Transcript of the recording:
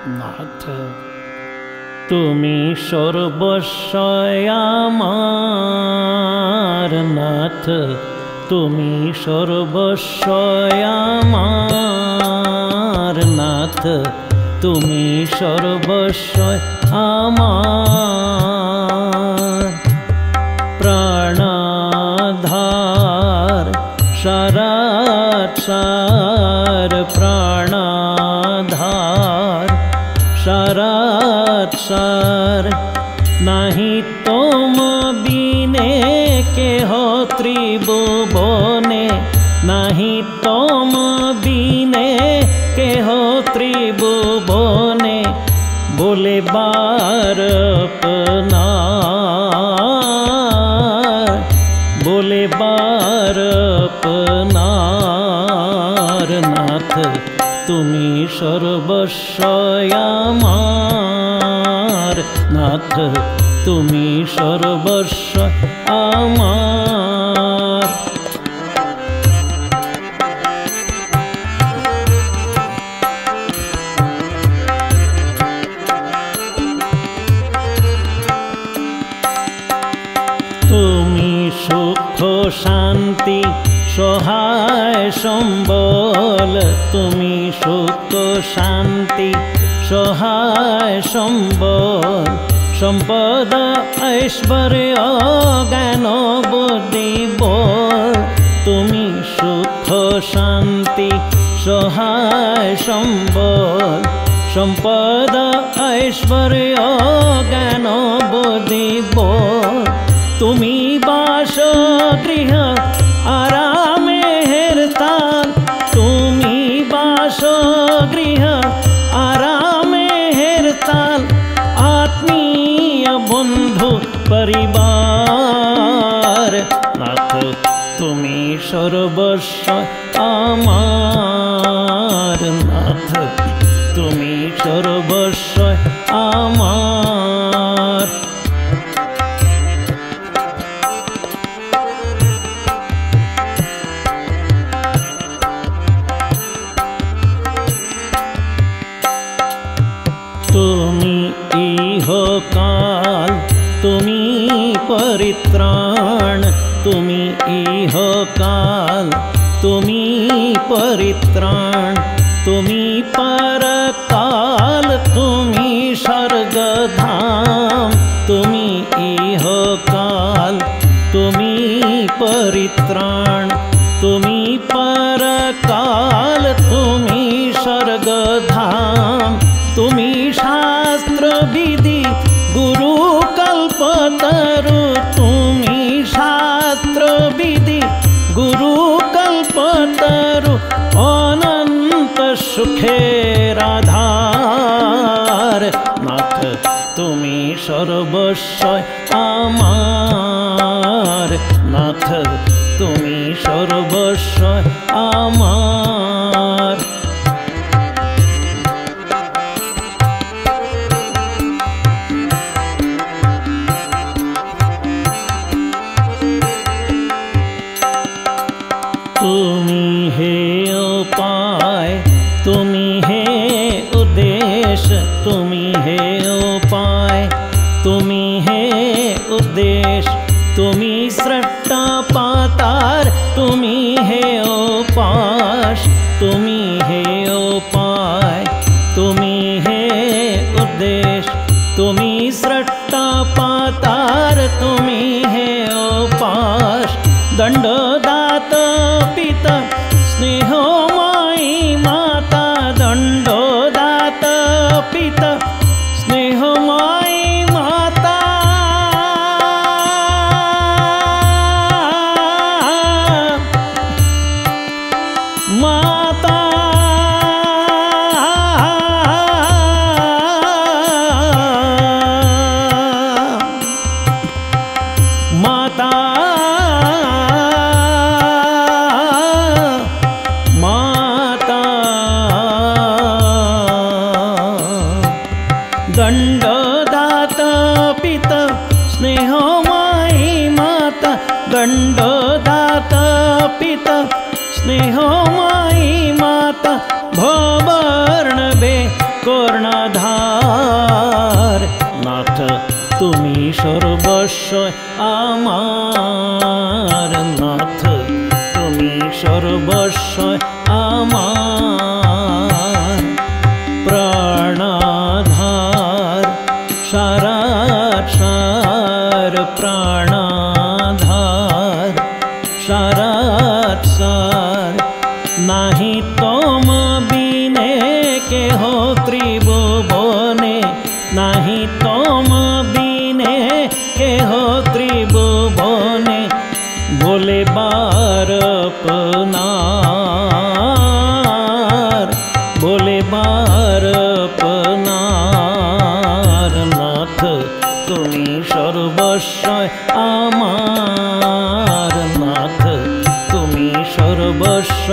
नाथ तुमी सर्वस्वय आमार नाथ तुमी सर्वस्वय आमार नाथ तुमी सर्वस्वय आमार प्राणाधार सारासार प्राणाधार सारासार नहीं तुम बिने के हो त्रिभुवने नहीं तुम बिने के हो त्रिभुवने बोले बार अपना बोले बार अपनार नाथ तुमी सर्वस्वय आमार नाथ तुमी सर्वस्व आमार तुमी सुख शांति सहाय सम्बल तुमी सुख शांति सहाय सम्बल सम्पद ऐश्वर्य ज्ञान बुद्धि बल तुमी सुख शांति सहाय सम्बल सम्पद ऐश्वर्य ज्ञान बुद्धि बल तुमी बासगृह आरामेर ताल तुमी बासगृह आरामेर ताल आत्मीय बंधु परिवार नाथ तुमी सर्वस्व आमार नाथ तुमी सर्वस्व आमार तुमी इहकाल तुमी परित्राण तुमी इहकाल तुमी परित्राण तुमी परकाल तुमी स्वर्गधाम तुमी इहकाल तुमी परित्राण तुमी परकाल तुमी स्वर्गधाम तुमी शास्त्र विधि गुरु कल्पतरु तुमी शास्त्र विधि गुरु कल्पतरु अनंत सुखेर आधार नाथ तुमी सर्वस्व आमार नाथ तुमी सर्वस्व आमार तुमी हे उपाय तुमी हे उद्देश्य तुमी हे उपाय तुमी हे उद्देश्य तुमी सृष्टा पातार तुमी हे उपास तुमी हे उपाय तुमी हे उद्देश्य तुमी सृष्टा पातार तुमी हे उपास दंडदात पिता स्नेहमयी माता दंडदात पिता स्नेहमयी माता माता माता दंडदात पिता स्नेहमयी माता दंडदात पिता स्नेहमयी माता भवर्णवे কর্ণধার। নাথ তুমি সর্বস্ব আমার, নাথ তুমি সর্বস্ব আমার। প্রাণাধার সারার সার, প্রাণাধার সারার সার। নাহি তোম বিনে কেহ ত্রিভুবনে, নাহি তোম বিনে কেহ ত্রিভুবনে। বলে বার আপনার, বলে বার আপনার। নাথ তুমি সর্বস্ব আমার, নাথ তুমি সর্বস্ব